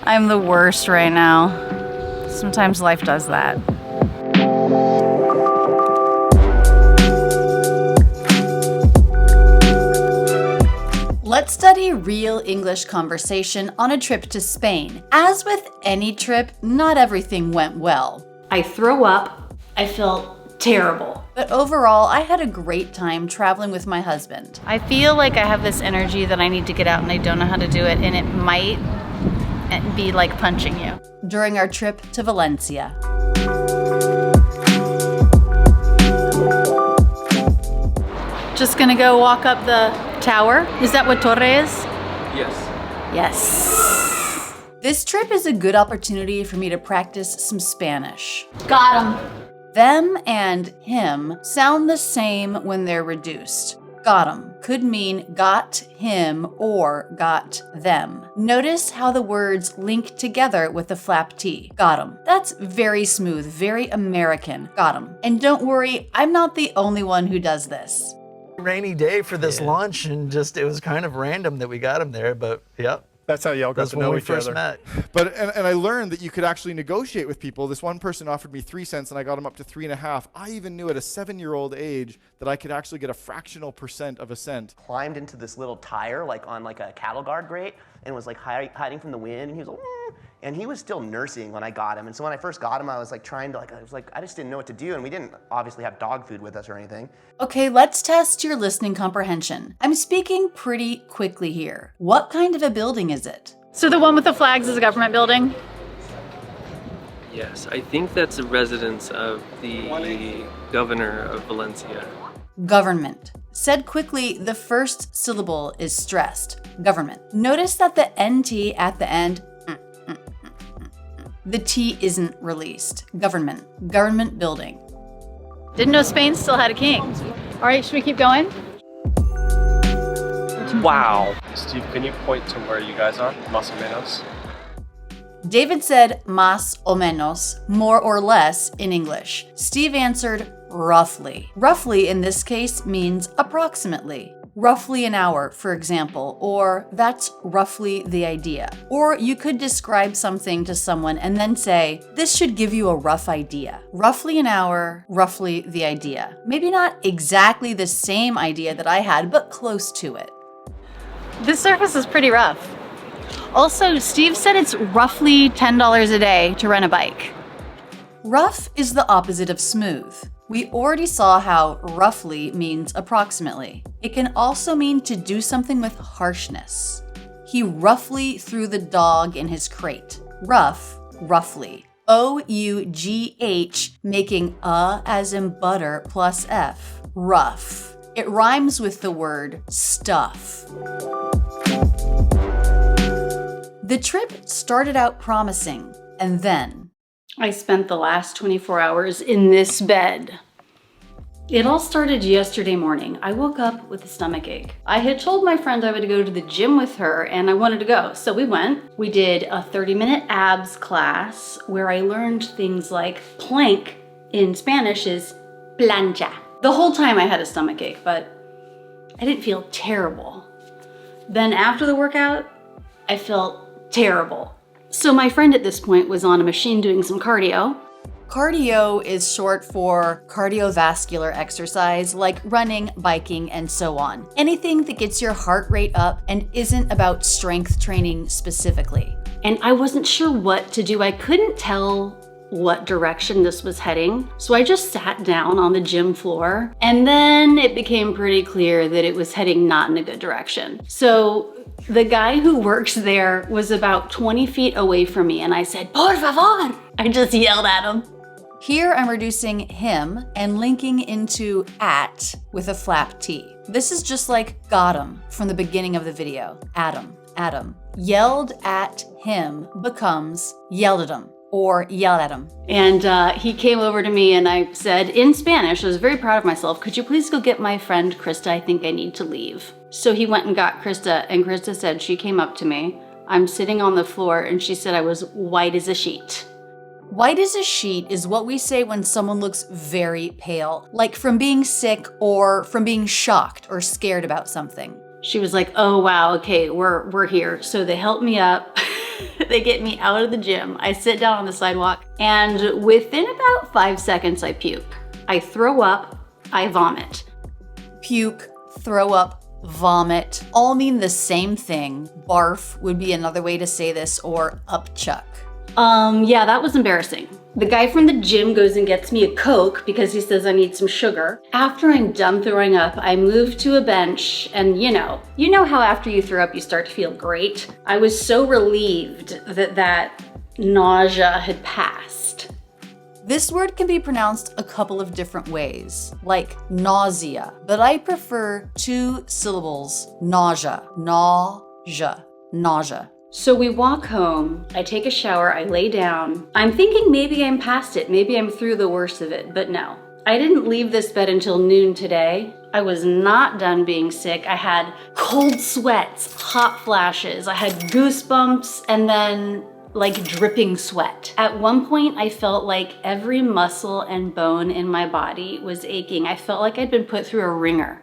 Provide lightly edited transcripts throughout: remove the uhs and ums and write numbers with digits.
I'm the worst right now. Sometimes life does that. Let's study real English conversation on a trip to Spain. As with any trip, not everything went well. I threw up. I felt terrible. But overall, I had a great time traveling with my husband. I feel like I have this energy that I need to get out and I don't know how to do it, and it might be like punching you. During our trip to Valencia. Just gonna go walk up the tower. Is that what torre is? Yes. Yes. This trip is a good opportunity for me to practice some Spanish. Got 'em. Them and him sound the same when they're reduced. Got 'em could mean got him or got them. Notice how the words link together with the flap T. Got 'em. That's very smooth, very American. Got 'em. And don't worry, I'm not the only one who does this. Rainy day for this lunch, and just it was kind of random that we got him there, but yep. That's how y'all got to know each other. Met. But and I learned that you could actually negotiate with people. This one person offered me 3 cents, and I got him up to 3.5. I even knew at a 7-year-old age that I could actually get a fractional % of a cent. Climbed into this little tire, like on like a cattle guard grate, and was like hiding from the wind. And he was like, and he was still nursing when I got him. And so when I first got him, I was like trying to I just didn't know what to do. And we didn't obviously have dog food with us or anything. Okay, let's test your listening comprehension. I'm speaking pretty quickly here. What kind of a building is it? So the one with the flags is a government building? Yes, I think that's a residence of the governor of Valencia. Government. Said quickly, the first syllable is stressed. Government. Notice that the NT at the end, the T isn't released. Government. Government building. Didn't know Spain still had a king. All right, should we keep going? Wow. Steve, can you point to where you guys are? Más o menos. David said más o menos, more or less in English. Steve answered roughly. Roughly in this case means approximately. Roughly an hour, for example, or that's roughly the idea. Or you could describe something to someone and then say, this should give you a rough idea. Roughly an hour, roughly the idea. Maybe not exactly the same idea that I had, but close to it. This surface is pretty rough. Also, Steve said it's roughly $10 a day to rent a bike. Rough is the opposite of smooth. We already saw how roughly means approximately. It can also mean to do something with harshness. He roughly threw the dog in his crate. Rough, roughly. O-U-G-H, making as in butter plus F. Rough. It rhymes with the word stuff. The trip started out promising, and then I spent the last 24 hours in this bed. It all started yesterday morning. I woke up with a stomach ache. I had told my friend I would go to the gym with her and I wanted to go. So we went. We did a 30-minute abs class where I learned things like plank in Spanish is plancha. The whole time I had a stomach ache, but I didn't feel terrible. Then after the workout, I felt terrible. So my friend at this point was on a machine doing some cardio. Cardio is short for cardiovascular exercise, like running, biking, and so on. Anything that gets your heart rate up and isn't about strength training specifically. And I wasn't sure what to do. I couldn't tell what direction this was heading. So I just sat down on the gym floor, and then it became pretty clear that it was heading not in a good direction. So the guy who works there was about 20 feet away from me, and I said, por favor. I just yelled at him. Here I'm reducing him and linking into at with a flap T. This is just like got him from the beginning of the video. Adam. Yelled at him becomes yelled at him or yelled at him. And he came over to me and I said in Spanish, I was very proud of myself, could you please go get my friend Krista? I think I need to leave. So he went and got Krista, and Krista said, she came up to me. I'm sitting on the floor and she said I was white as a sheet. White as a sheet is what we say when someone looks very pale, like from being sick or from being shocked or scared about something. She was like, oh wow, okay, we're here. So they helped me up They get me out of the gym. I sit down on the sidewalk, and within about 5 seconds, I puke. I throw up, I vomit. Puke, throw up, vomit, all mean the same thing. Barf would be another way to say this, or upchuck. Yeah, that was embarrassing. The guy from the gym goes and gets me a Coke because he says I need some sugar. After I'm done throwing up, I move to a bench, and you know how after you throw up you start to feel great? I was so relieved that nausea had passed. This word can be pronounced a couple of different ways, like nausea, but I prefer 2 syllables, nausea, nausea, nausea. So we walk home, I take a shower, I lay down. I'm thinking maybe I'm past it, maybe I'm through the worst of it, but no. I didn't leave this bed until noon today. I was not done being sick. I had cold sweats, hot flashes, I had goosebumps, and then like dripping sweat. At one point, I felt like every muscle and bone in my body was aching. I felt like I'd been put through a wringer.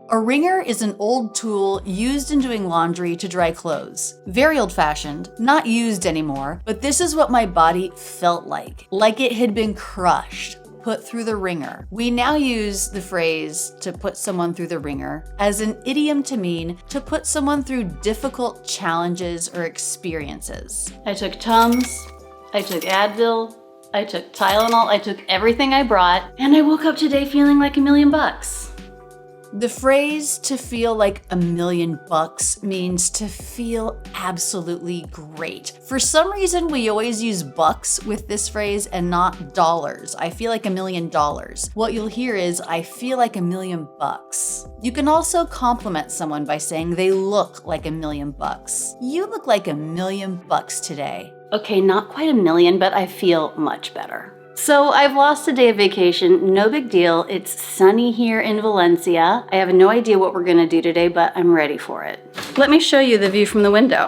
A wringer is an old tool used in doing laundry to dry clothes. Very old-fashioned, not used anymore, but this is what my body felt like it had been crushed, put through the wringer. We now use the phrase to put someone through the wringer as an idiom to mean to put someone through difficult challenges or experiences. I took Tums, I took Advil, I took Tylenol, I took everything I brought, and I woke up today feeling like $1 million. The phrase to feel like $1 million means to feel absolutely great. For some reason, we always use bucks with this phrase and not dollars. I feel like $1 million. What you'll hear is, I feel like $1 million. You can also compliment someone by saying they look like $1 million. You look like $1 million today. Okay, not quite $1 million, but I feel much better. So I've lost a day of vacation, no big deal. It's sunny here in Valencia. I have no idea what we're gonna do today, but I'm ready for it. Let me show you the view from the window.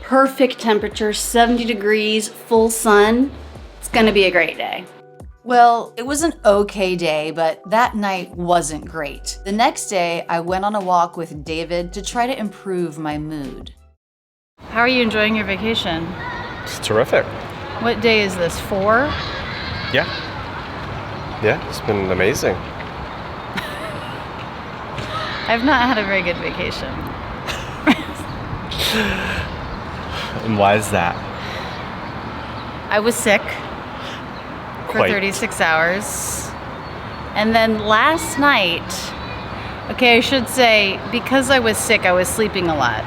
Perfect temperature, 70 degrees, full sun. It's gonna be a great day. Well, it was an okay day, but that night wasn't great. The next day, I went on a walk with David to try to improve my mood. How are you enjoying your vacation? It's terrific. What day is this, 4? Yeah. Yeah, it's been amazing. I've not had a very good vacation. And why is that? I was sick for Quite. 36 hours. And then last night, okay, I should say, because I was sick, I was sleeping a lot.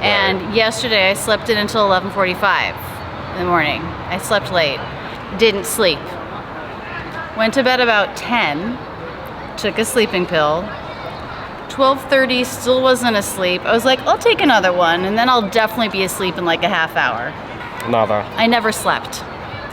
And yesterday I slept in until 11:45 in the morning. I slept late, didn't sleep. Went to bed about 10, took a sleeping pill. 12:30, still wasn't asleep. I was like, I'll take another one, and then I'll definitely be asleep in like a half hour. Nada. I never slept.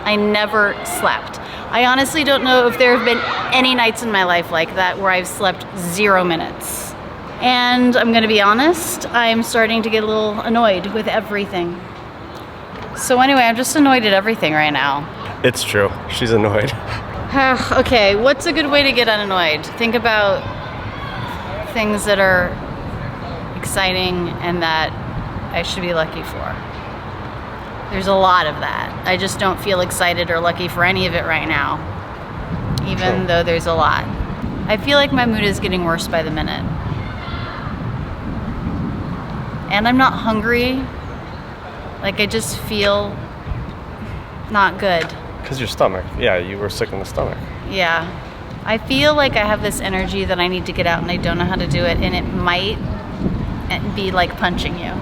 I never slept. I honestly don't know if there have been any nights in my life like that where I've slept 0 minutes. And I'm gonna be honest, I'm starting to get a little annoyed with everything. So anyway, I'm just annoyed at everything right now. It's true. She's annoyed. Okay, what's a good way to get unannoyed? Think about things that are exciting and that I should be lucky for. There's a lot of that. I just don't feel excited or lucky for any of it right now, even though there's a lot. I feel like my mood is getting worse by the minute. And I'm not hungry. Like, I just feel not good. Because your stomach. Yeah, you were sick in the stomach. Yeah. I feel like I have this energy that I need to get out and I don't know how to do it, and it might be like punching you.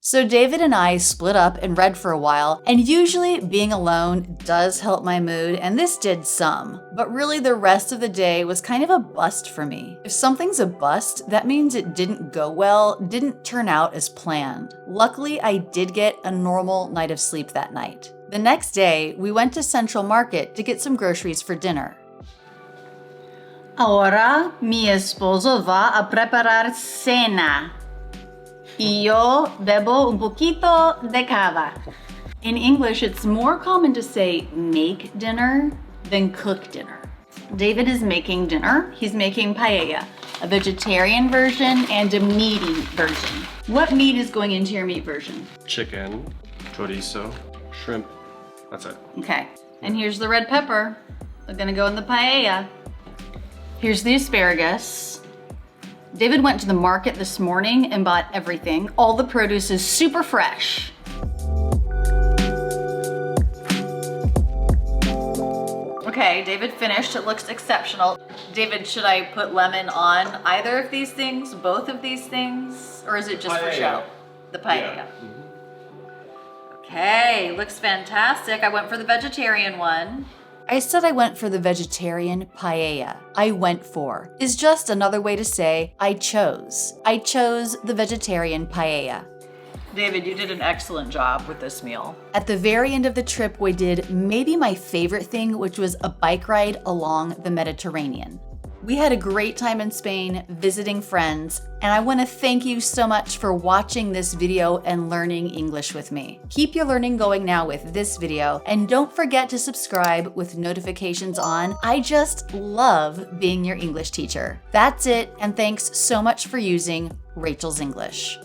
So David and I split up and read for a while, and usually being alone does help my mood, and this did some. But really the rest of the day was kind of a bust for me. If something's a bust, that means it didn't go well, didn't turn out as planned. Luckily, I did get a normal night of sleep that night. The next day, we went to Central Market to get some groceries for dinner. Ahora mi esposo va a preparar cena. Y yo bebo un poquito de cava. In English, it's more common to say make dinner then cook dinner. David is making dinner. He's making paella, a vegetarian version and a meaty version. What meat is going into your meat version? Chicken, chorizo, shrimp. That's it. Okay, and here's the red pepper. They're gonna go in the paella. Here's the asparagus. David went to the market this morning and bought everything. All the produce is super fresh. Okay, David finished. It looks exceptional. David, should I put lemon on either of these things, both of these things, or is it just for show? The paella. Yeah. Okay, looks fantastic. I went for the vegetarian one. I said I went for the vegetarian paella. I went for is just another way to say I chose. I chose the vegetarian paella. David, you did an excellent job with this meal. At the very end of the trip, we did maybe my favorite thing, which was a bike ride along the Mediterranean. We had a great time in Spain visiting friends, and I want to thank you so much for watching this video and learning English with me. Keep your learning going now with this video, and don't forget to subscribe with notifications on. I just love being your English teacher. That's it, and thanks so much for using Rachel's English.